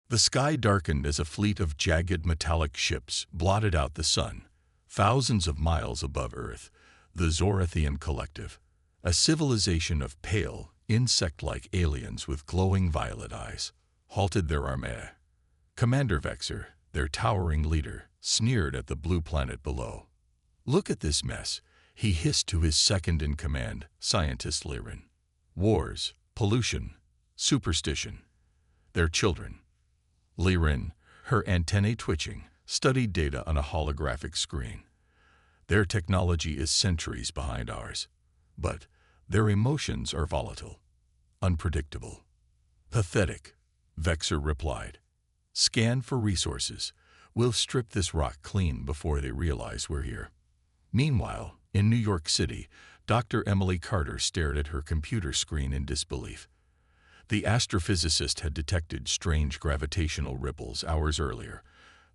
The sky darkened as a fleet of jagged metallic ships blotted out the sun. Thousands of miles above Earth, the Zorathian Collective, a civilization of pale, insect-like aliens with glowing violet eyes, halted their armada. Commander Vexer, their towering leader, sneered at the blue planet below. "Look at this mess," he hissed to his second-in-command, Scientist Liren. "Wars, pollution, superstition. They're children." Liren, her antennae twitching, studied data on a holographic screen. "Their technology is centuries behind ours, but their emotions are volatile, unpredictable." "Pathetic," Vexer replied. "Scan for resources. We'll strip this rock clean before they realize we're here." Meanwhile, in New York City, Dr. Emily Carter stared at her computer screen in disbelief. The astrophysicist had detected strange gravitational ripples hours earlier,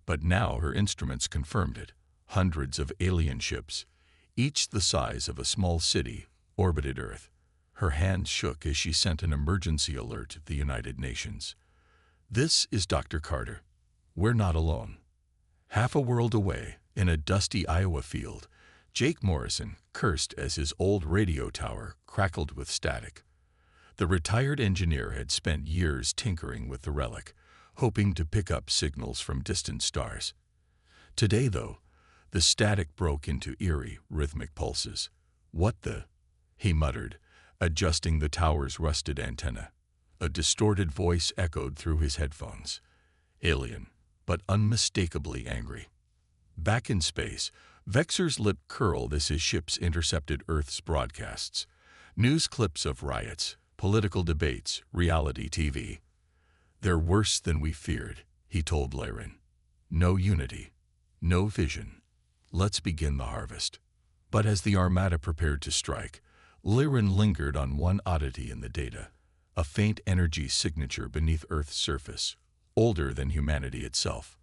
but now her instruments confirmed it. Hundreds of alien ships, each the size of a small city, orbited Earth. Her hands shook as she sent an emergency alert to the United Nations. "This is Dr. Carter. We're not alone." Half a world away, in a dusty Iowa field, Jake Morrison cursed as his old radio tower crackled with static. The retired engineer had spent years tinkering with the relic, hoping to pick up signals from distant stars. Today, though, the static broke into eerie, rhythmic pulses. "What the?" he muttered, adjusting the tower's rusted antenna. A distorted voice echoed through his headphones. Alien, but unmistakably angry. Back in space, Vexer's lip curled as his ships intercepted Earth's broadcasts. News clips of riots, political debates, reality TV. "They're worse than we feared," he told Liren. "No unity, no vision. Let's begin the harvest." But as the armada prepared to strike, Liren lingered on one oddity in the data, a faint energy signature beneath Earth's surface, older than humanity itself.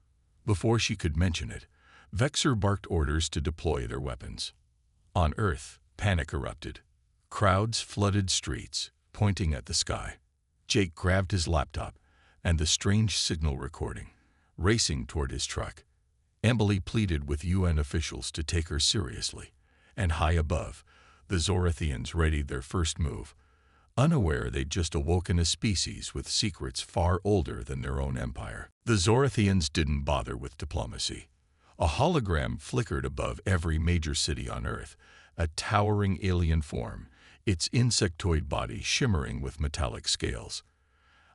Before she could mention it, Vexer barked orders to deploy their weapons. On Earth, panic erupted. Crowds flooded streets, pointing at the sky. Jake grabbed his laptop and the strange signal recording, racing toward his truck. Emily pleaded with UN officials to take her seriously, and high above, the Zorathians readied their first move, unaware they'd just awoken a species with secrets far older than their own empire. The Zorathians didn't bother with diplomacy. A hologram flickered above every major city on Earth, a towering alien form, its insectoid body shimmering with metallic scales.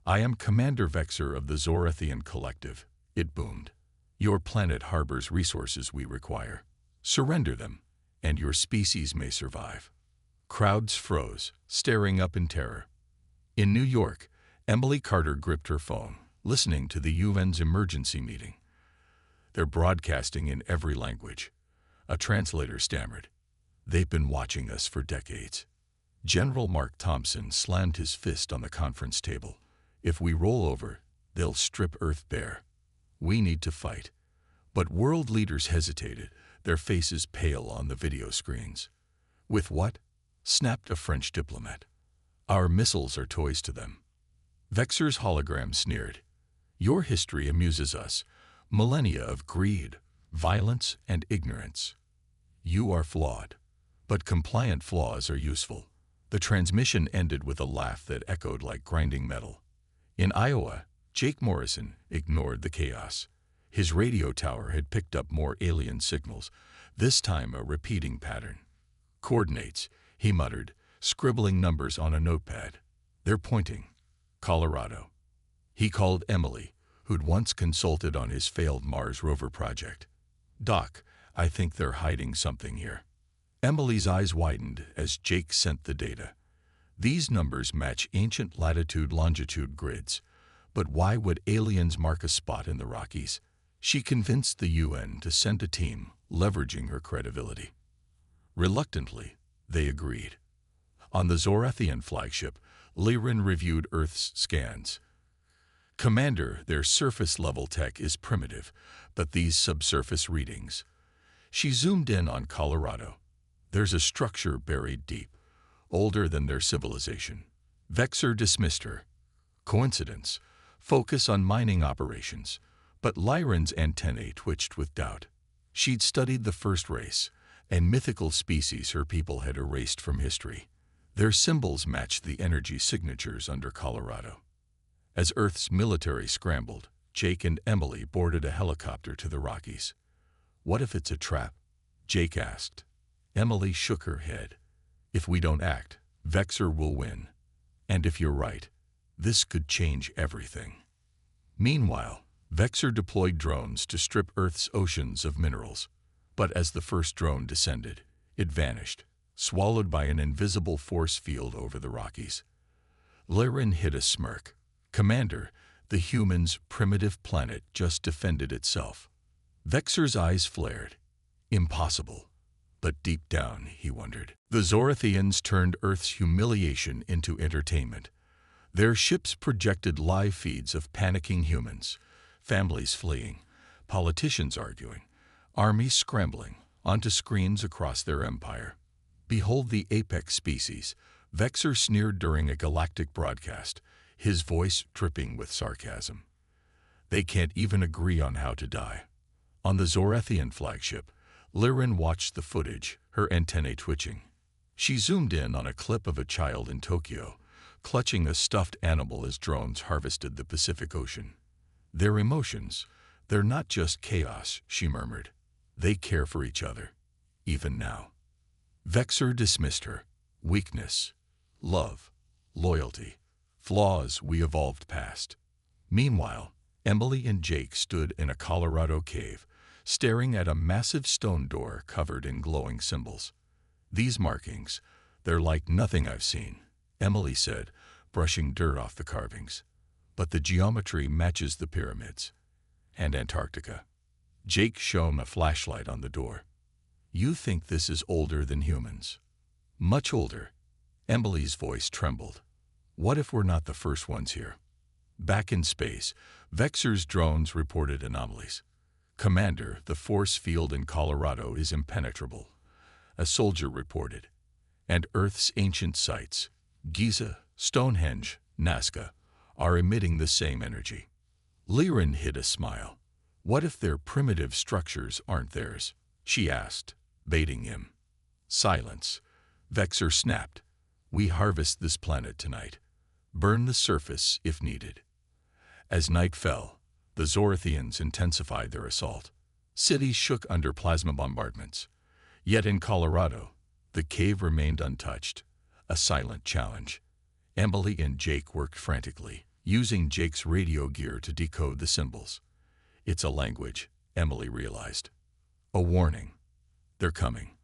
"I am Commander Vexer of the Zorathian Collective," it boomed. "Your planet harbors resources we require. Surrender them, and your species may survive." Crowds froze, staring up in terror. In New York, Emily Carter gripped her phone, listening to the UN's emergency meeting. "They're broadcasting in every language." A translator stammered. "They've been watching us for decades." General Mark Thompson slammed his fist on the conference table. "If we roll over, they'll strip Earth bare. We need to fight." But world leaders hesitated, their faces pale on the video screens. "With what?" snapped a French diplomat. "Our missiles are toys to them." Vexer's hologram sneered. "Your history amuses us. Millennia of greed, violence, and ignorance. You are flawed, but compliant flaws are useful." The transmission ended with a laugh that echoed like grinding metal. In Iowa, Jake Morrison ignored the chaos. His radio tower had picked up more alien signals, this time a repeating pattern. "Coordinates," he muttered, scribbling numbers on a notepad. "They're pointing. Colorado." He called Emily, who'd once consulted on his failed Mars rover project. "Doc, I think they're hiding something here." Emily's eyes widened as Jake sent the data. These numbers match ancient latitude-longitude grids, but why would aliens mark a spot in the Rockies? She convinced the UN to send a team, leveraging her credibility. Reluctantly, they agreed. On the Zorathian flagship, Liren reviewed Earth's scans. "Commander, their surface-level tech is primitive, but these subsurface readings." She zoomed in on Colorado. "There's a structure buried deep, older than their civilization." Vexer dismissed her. "Coincidence. Focus on mining operations. But Lyran's antennae twitched with doubt. She'd studied the first race, a mythical species her people had erased from history. Their symbols matched the energy signatures under Colorado. As Earth's military scrambled, Jake and Emily boarded a helicopter to the Rockies. "What if it's a trap?" Jake asked. Emily shook her head. "If we don't act, Vexor will win. And if you're right, this could change everything." Meanwhile, Vexor deployed drones to strip Earth's oceans of minerals. But as the first drone descended, it vanished, swallowed by an invisible force field over the Rockies. Lyran hid a smirk. "Commander, the humans' primitive planet just defended itself." Vexor's eyes flared. Impossible. But deep down, he wondered. The Zorathians turned Earth's humiliation into entertainment. Their ships projected live feeds of panicking humans, families fleeing, politicians arguing, armies scrambling, onto screens across their empire. "Behold the apex species," Vexor sneered during a galactic broadcast, his voice dripping with sarcasm. "They can't even agree on how to die." On the Zorathian flagship, Lyran watched the footage, her antennae twitching. She zoomed in on a clip of a child in Tokyo, clutching a stuffed animal as drones harvested the Pacific Ocean. "Their emotions, they're not just chaos," she murmured. "They care for each other, even now." Vexor dismissed her. Weakness, love, loyalty, flaws we evolved past. Meanwhile, Emily and Jake stood in a Colorado cave, staring at a massive stone door covered in glowing symbols. "These markings, they're like nothing I've seen," Emily said, brushing dirt off the carvings. "But the geometry matches the pyramids. And Antarctica." Jake shone a flashlight on the door. "You think this is older than humans?" "Much older." Emily's voice trembled. "What if we're not the first ones here?" Back in space, Vexor's drones reported anomalies. "Commander, the force field in Colorado is impenetrable," a soldier reported. "And Earth's ancient sites, Giza, Stonehenge, Nazca, are emitting the same energy." Lyran hid a smile. "What if their primitive structures aren't theirs?" she asked, baiting him. Silence. Vexor snapped. "We harvest this planet tonight. Burn the surface if needed." As night fell, the Zorathians intensified their assault. Cities shook under plasma bombardments. Yet in Colorado, the cave remained untouched, a silent challenge. Emily and Jake worked frantically, using Jake's radio gear to decode the symbols. "It's a language," Emily realized. "A warning. They're coming."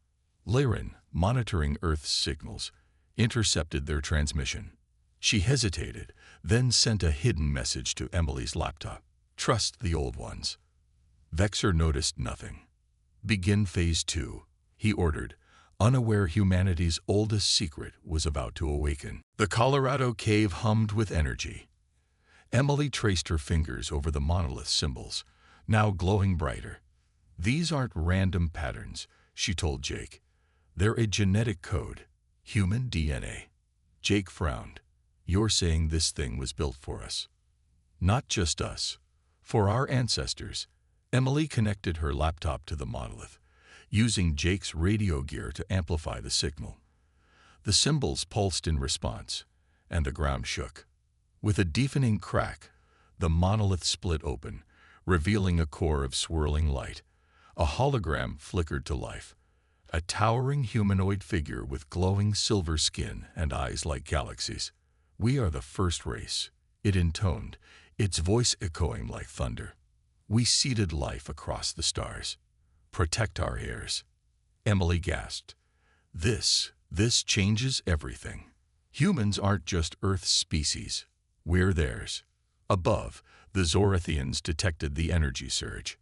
Lyran, monitoring Earth's signals, intercepted their transmission. She hesitated, then sent a hidden message to Emily's laptop. "Trust the old ones." Vexor noticed nothing. "Begin Phase 2, he ordered, unaware humanity's oldest secret was about to awaken. The Colorado cave hummed with energy. Emily traced her fingers over the monolith symbols, now glowing brighter. "These aren't random patterns," she told Jake. "They're a genetic code, human DNA." Jake frowned. "You're saying this thing was built for us?" "Not just us. For our ancestors." Emily connected her laptop to the monolith, using Jake's radio gear to amplify the signal. The symbols pulsed in response, and the ground shook. With a deafening crack, the monolith split open, revealing a core of swirling light. A hologram flickered to life, a towering humanoid figure with glowing silver skin and eyes like galaxies. "We are the first race," it intoned, its voice echoing like thunder. "We seeded life across the stars. Protect our heirs." Emily gasped. This changes everything. Humans aren't just Earth's species. We're theirs." Above, the Zorathians detected the energy surge.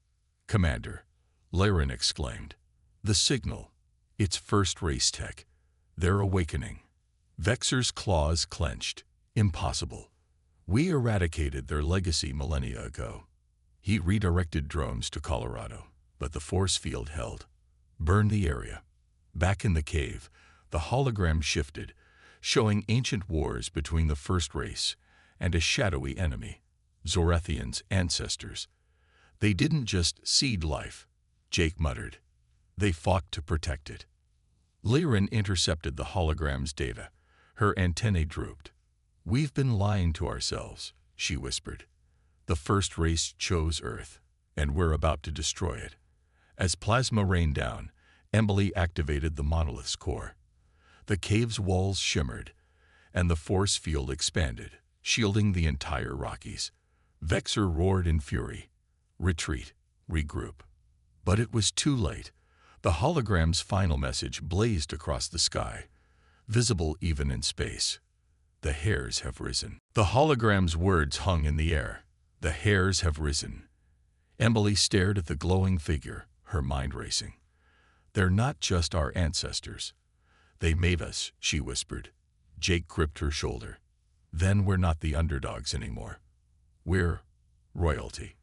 "Commander," Lyran exclaimed. "The signal. It's first race tech. They're awakening." Vexor's claws clenched. "Impossible. We eradicated their legacy millennia ago." He redirected drones to Colorado, but the force field held. "Burn the area." Back in the cave, the hologram shifted, showing ancient wars between the first race and a shadowy enemy. Zorethians' ancestors. They didn't just seed life, Jake muttered. They fought to protect it. Lyran intercepted the hologram's data. Her antennae drooped. We've been lying to ourselves, she whispered. The first race chose Earth, and we're about to destroy it. As plasma rained down, Emily activated the monolith's core. The cave's walls shimmered, and the force field expanded, shielding the entire Rockies. Vexor roared in fury. Retreat, regroup. But it was too late. The hologram's final message blazed across the sky, visible even in space. The hairs have risen. The hologram's words hung in the air. The hairs have risen. Emily stared at the glowing figure, her mind racing. They're not just our ancestors. They made us, she whispered. Jake gripped her shoulder. Then we're not the underdogs anymore. We're royalty.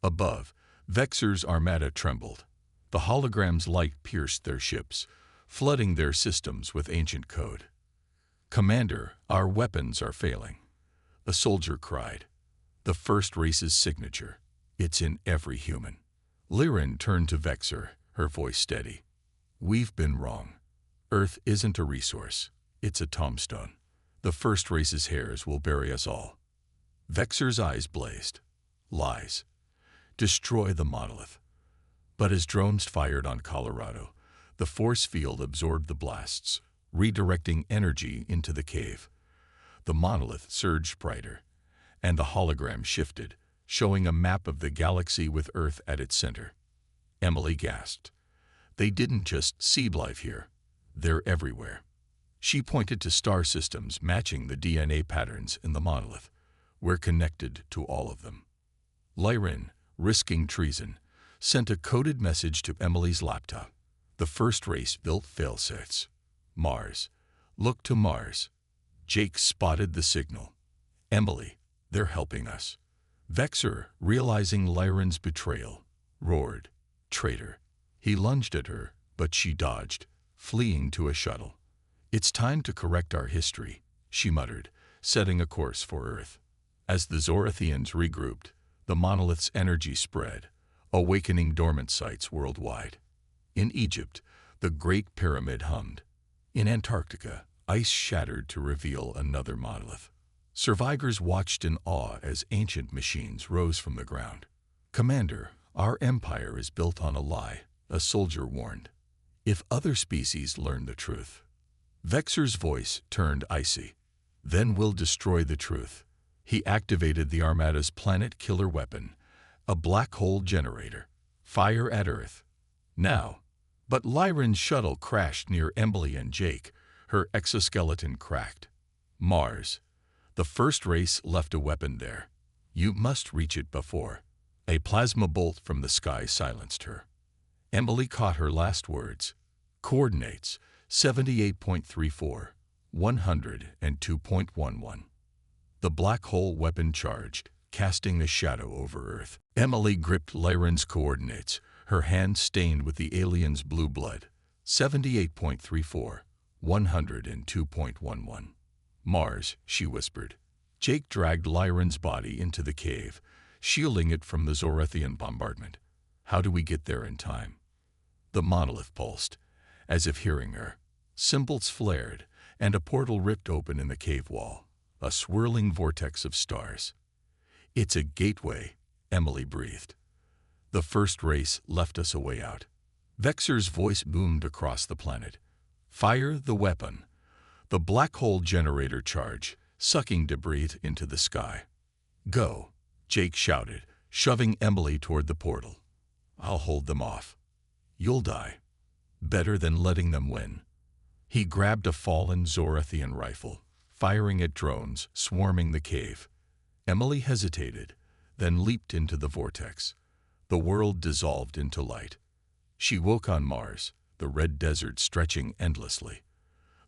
Above, Vexor's armada trembled. The hologram's light pierced their ships, flooding their systems with ancient code. Commander, our weapons are failing. A soldier cried. The first race's signature. It's in every human. Lyran turned to Vexor, her voice steady. We've been wrong. Earth isn't a resource. It's a tombstone. The first race's hairs will bury us all. Vexor's eyes blazed. Lies. Destroy the monolith. But as drones fired on Colorado, the force field absorbed the blasts, redirecting energy into the cave. The monolith surged brighter, and the hologram shifted, showing a map of the galaxy with Earth at its center. Emily gasped. They didn't just seed life here. They're everywhere. She pointed to star systems matching the DNA patterns in the monolith. We're connected to all of them. Lyran, risking treason, sent a coded message to Emily's laptop. The first race built failsafes. Mars. Look to Mars. Jake spotted the signal. Emily, they're helping us. Vexor, realizing Lyran's betrayal, roared. Traitor. He lunged at her, but she dodged, fleeing to a shuttle. It's time to correct our history, she muttered, setting a course for Earth. As the Zorethians regrouped, the monolith's energy spread, awakening dormant sites worldwide. In Egypt, the Great Pyramid hummed. In Antarctica, ice shattered to reveal another monolith. Survivors watched in awe as ancient machines rose from the ground. Commander, our empire is built on a lie, a soldier warned. If other species learn the truth. Vexor's voice turned icy. Then we'll destroy the truth. He activated the Armada's planet-killer weapon, a black hole generator. Fire at Earth. Now. But Lyran's shuttle crashed near Emily and Jake. Her exoskeleton cracked. Mars. The first race left a weapon there. You must reach it before. A plasma bolt from the sky silenced her. Emily caught her last words. Coordinates 78.34, 102.11. The black hole weapon charged, casting a shadow over Earth. Emily gripped Lyran's coordinates, her hand stained with the alien's blue blood. 78.34, 102.11. Mars, she whispered. Jake dragged Lyran's body into the cave, shielding it from the Zorethian bombardment. How do we get there in time? The monolith pulsed, as if hearing her. Symbols flared, and a portal ripped open in the cave wall, a swirling vortex of stars. It's a gateway, Emily breathed. The first race left us a way out. Vexor's voice boomed across the planet. Fire the weapon. The black hole generator charge, sucking debris into the sky. Go, Jake shouted, shoving Emily toward the portal. I'll hold them off. You'll die. Better than letting them win. He grabbed a fallen Zorethian rifle, firing at drones swarming the cave. Emily hesitated, then leaped into the vortex. The world dissolved into light. She woke on Mars, the red desert stretching endlessly.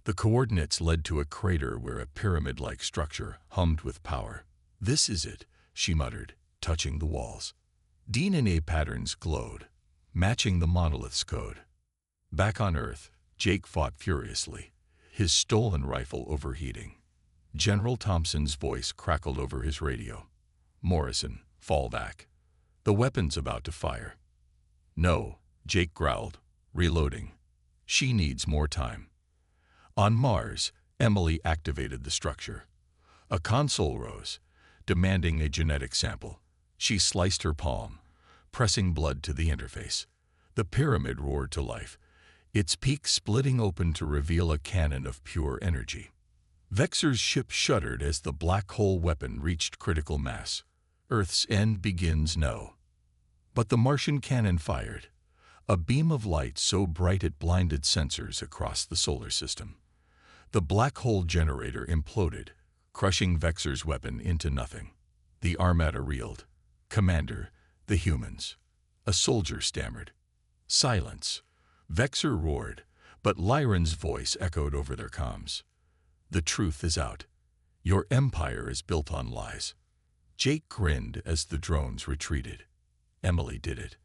The coordinates led to a crater where a pyramid-like structure hummed with power. This is it, she muttered, touching the walls. DNA patterns glowed, matching the monolith's code. Back on Earth, Jake fought furiously, his stolen rifle overheating. General Thompson's voice crackled over his radio. Morrison, fall back. The weapon's about to fire. No, Jake growled, reloading. She needs more time. On Mars, Emily activated the structure. A console rose, demanding a genetic sample. She sliced her palm, pressing blood to the interface. The pyramid roared to life, its peak splitting open to reveal a cannon of pure energy. Vexor's ship shuddered as the black hole weapon reached critical mass. Earth's end begins now. But the Martian cannon fired, a beam of light so bright it blinded sensors across the solar system. The black hole generator imploded, crushing Vexor's weapon into nothing. The Armada reeled. "Commander, the humans." A soldier stammered. "Silence." Vexor roared, but Lyran's voice echoed over their comms. "The truth is out. Your empire is built on lies." Jake grinned as the drones retreated. Emily did it.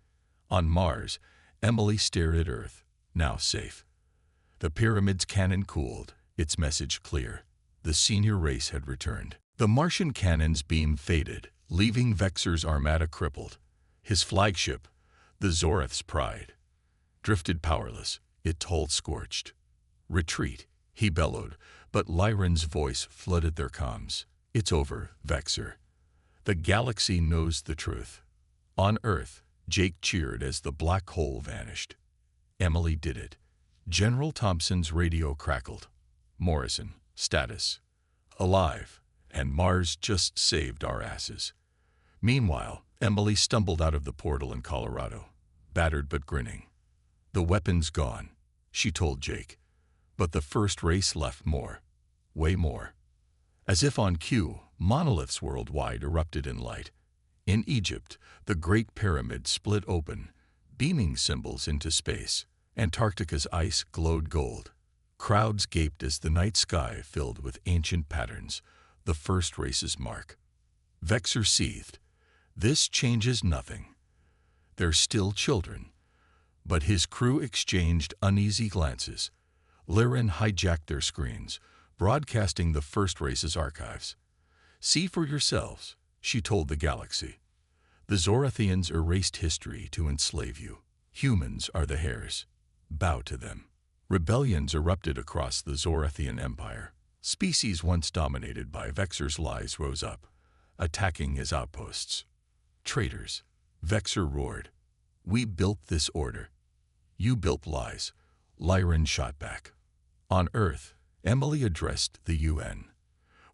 On Mars, Emily stared at Earth, now safe. The pyramid's cannon cooled, its message clear. The senior race had returned. The Martian cannon's beam faded, leaving Vexor's armada crippled. His flagship, the Zorath's pride, drifted powerless, its hull scorched. "Retreat," he bellowed, but Lyran's voice flooded their comms. "It's over, Vexor. The galaxy knows the truth." On Earth, Jake cheered as the black hole vanished. Emily did it. General Thompson's radio crackled. "Morrison, status. Alive, and Mars just saved our asses." Meanwhile, Emily stumbled out of the portal in Colorado, battered but grinning. "The weapon's gone," she told Jake. But the first race left more. Way more. As if on cue, monoliths worldwide erupted in light. In Egypt, the Great Pyramid split open, beaming symbols into space. Antarctica's ice glowed gold. Crowds gaped as the night sky filled with ancient patterns, the first race's mark. Vexor seethed. This changes nothing. They're still children. But his crew exchanged uneasy glances. Lyran hijacked their screens, broadcasting the first race's archives. "See for yourselves," she told the galaxy. "The Zorathians erased history to enslave you. Humans are the heirs. Bow to them." Rebellions erupted across the Zorathian Empire. Species once dominated by Vexor's lies rose up, attacking his outposts. "Traitors," Vexor roared. "We built this order." "You built lies," Lyran shot back. On Earth, Emily addressed the UN.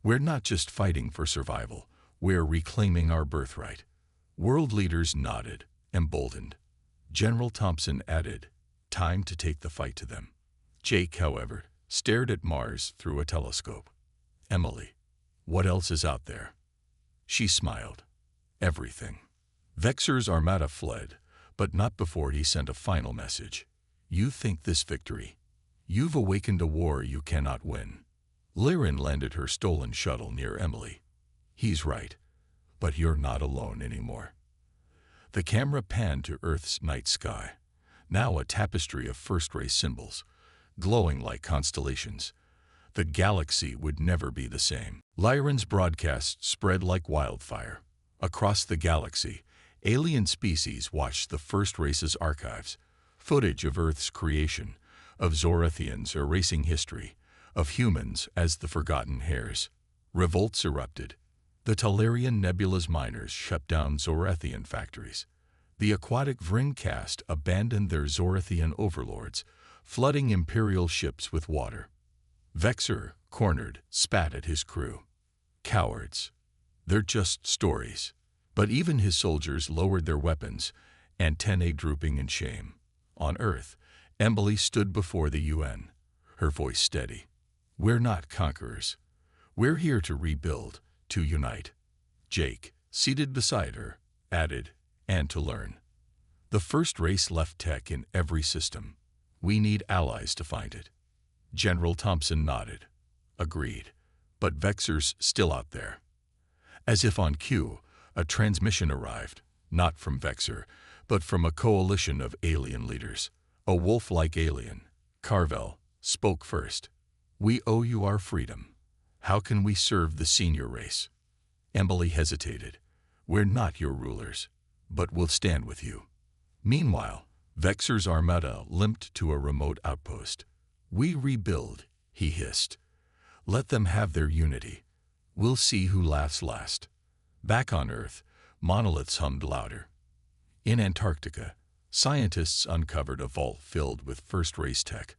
"We're not just fighting for survival, we're reclaiming our birthright." World leaders nodded, emboldened. General Thompson added, "Time to take the fight to them." Jake, however, stared at Mars through a telescope. "Emily, what else is out there?" She smiled. "Everything." Vexor's armada fled, but not before he sent a final message. "You think this victory? You've awakened a war you cannot win." Lyran landed her stolen shuttle near Emily. "He's right, but you're not alone anymore." The camera panned to Earth's night sky, now a tapestry of first-race symbols, glowing like constellations. The galaxy would never be the same. Lyran's broadcast spread like wildfire. Across the galaxy, alien species watched the first race's archives, footage of Earth's creation, of Zorathians erasing history, of humans as the forgotten heirs. Revolts erupted. The Talarian Nebula's miners shut down Zorathian factories. The aquatic Vring caste abandoned their Zorathian overlords, flooding Imperial ships with water. Vexor, cornered, spat at his crew. "Cowards. They're just stories." But even his soldiers lowered their weapons, antennae drooping in shame. On Earth, Emily stood before the UN, her voice steady. "We're not conquerors. We're here to rebuild, to unite." Jake, seated beside her, added, "And to learn." The first race left tech in every system. We need allies to find it. General Thompson nodded. Agreed. But Vexor's still out there. As if on cue, a transmission arrived, not from Vexor, but from a coalition of alien leaders. A wolf-like alien, Carvel, spoke first. "We owe you our freedom. How can we serve the senior race?" Emily hesitated. We're not your rulers, but we'll stand with you. Meanwhile, Vexor's armada limped to a remote outpost. We rebuild, he hissed. Let them have their unity. We'll see who laughs last. Back on Earth, monoliths hummed louder. In Antarctica, scientists uncovered a vault filled with first-race tech,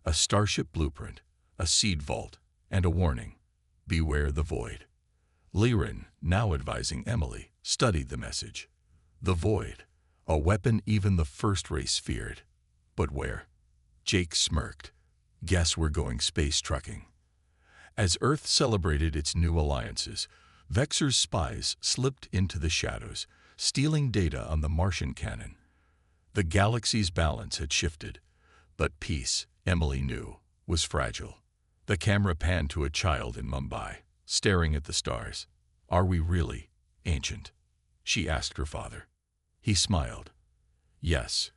a starship blueprint, a seed vault, and a warning: beware the void. Liren, now advising Emily, studied the message. The void, a weapon even the first race feared. But where? Jake smirked. Guess we're going space trucking. As Earth celebrated its new alliances, Vexor's spies slipped into the shadows, stealing data on the Martian cannon. The galaxy's balance had shifted, but peace, Emily knew, was fragile. The camera panned to a child in Mumbai, staring at the stars. Are we really ancient? She asked her father. He smiled. Yes,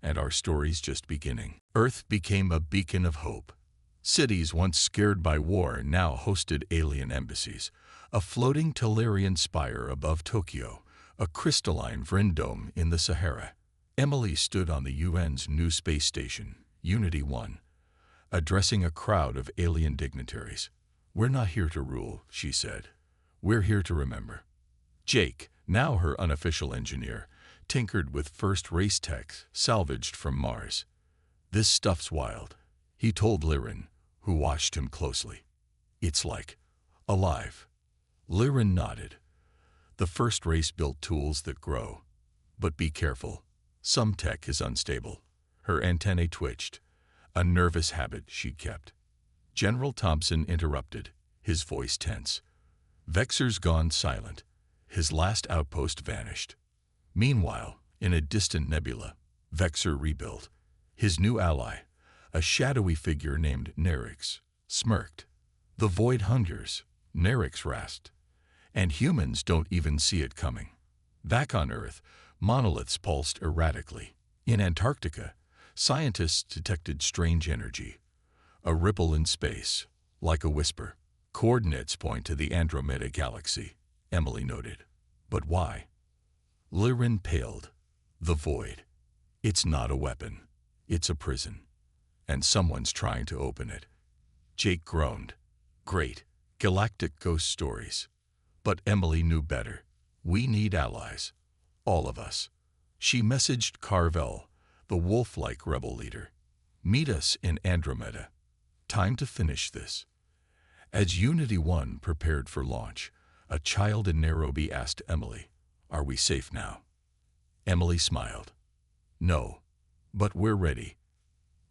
and our story's just beginning. Earth became a beacon of hope. Cities once scared by war now hosted alien embassies, a floating Tellurian spire above Tokyo, a crystalline Vrindome in the Sahara. Emily stood on the UN's new space station, Unity 1, addressing a crowd of alien dignitaries. We're not here to rule, she said. We're here to remember. Jake, now her unofficial engineer, tinkered with first-race tech salvaged from Mars. This stuff's wild, he told Liren, who watched him closely. It's like alive. Liren nodded. The first race built tools that grow. But be careful. Some tech is unstable. Her antennae twitched, a nervous habit she'd kept. General Thompson interrupted, his voice tense. Vexor's gone silent. His last outpost vanished. Meanwhile, in a distant nebula, Vexor rebuilt. His new ally, a shadowy figure named Nerix, smirked. The void hungers, Nerix rasped. And humans don't even see it coming. Back on Earth, monoliths pulsed erratically. In Antarctica, scientists detected strange energy. A ripple in space, like a whisper. Coordinates point to the Andromeda galaxy, Emily noted. But why? Liren paled. The void. It's not a weapon. It's a prison. And someone's trying to open it. Jake groaned. Great. Galactic ghost stories. But Emily knew better. We need allies. All of us. She messaged Carvel, the wolf-like rebel leader. Meet us in Andromeda. Time to finish this. As Unity 1 prepared for launch, a child in Nairobi asked Emily, "Are we safe now?" Emily smiled. "No, but we're ready."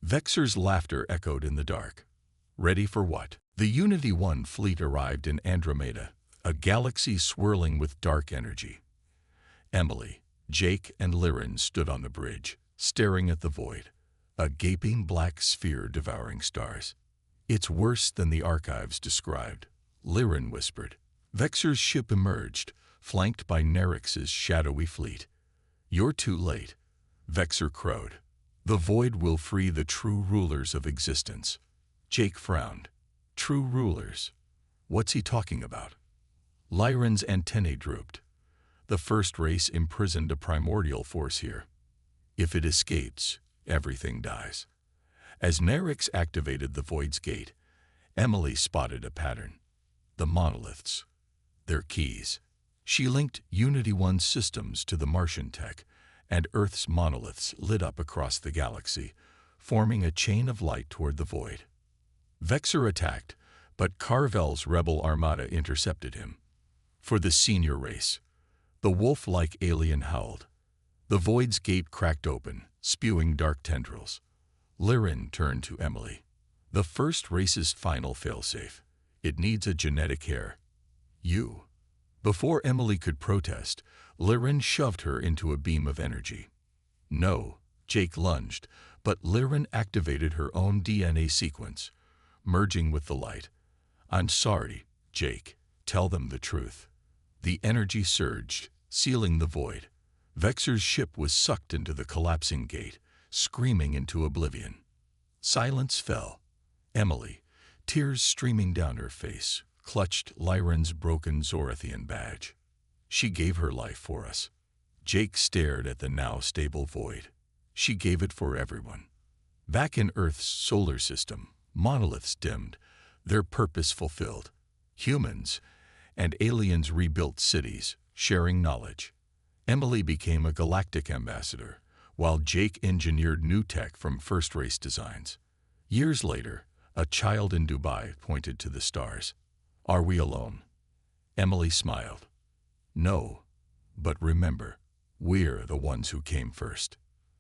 Vexor's laughter echoed in the dark. Ready for what? The Unity 1 fleet arrived in Andromeda, a galaxy swirling with dark energy. Emily, Jake, and Liren stood on the bridge, staring at the void, a gaping black sphere devouring stars. It's worse than the archives described, Liren whispered. Vexor's ship emerged, flanked by Nerix's shadowy fleet. You're too late, Vexor crowed. The void will free the true rulers of existence. Jake frowned. True rulers? What's he talking about? Liren's antennae drooped. The first race imprisoned a primordial force here. If it escapes, everything dies. As Nerix activated the void's gate, Emily spotted a pattern. The monoliths. Their keys. She linked Unity 1's systems to the Martian tech, and Earth's monoliths lit up across the galaxy, forming a chain of light toward the void. Vexor attacked, but Carvel's rebel armada intercepted him. For the senior race, the wolf-like alien howled. The void's gate cracked open, spewing dark tendrils. Liren turned to Emily. The first race's final failsafe. It needs a genetic heir. You. Before Emily could protest, Liren shoved her into a beam of energy. No, Jake lunged, but Liren activated her own DNA sequence, merging with the light. I'm sorry, Jake. Tell them the truth. The energy surged, sealing the void. Vexor's ship was sucked into the collapsing gate, screaming into oblivion. Silence fell. Emily, tears streaming down her face, clutched Liren's broken Zorathian badge. She gave her life for us. Jake stared at the now stable void. She gave it for everyone. Back in Earth's solar system, monoliths dimmed, their purpose fulfilled. Humans and aliens rebuilt cities, sharing knowledge. Emily became a galactic ambassador, while Jake engineered new tech from first-race designs. Years later, a child in Dubai pointed to the stars. "Are we alone?" Emily smiled. "No, but remember, we're the ones who came first."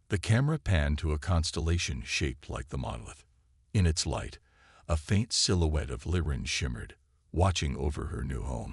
The camera panned to a constellation shaped like the monolith. In its light, a faint silhouette of Lyran shimmered, watching over her new home.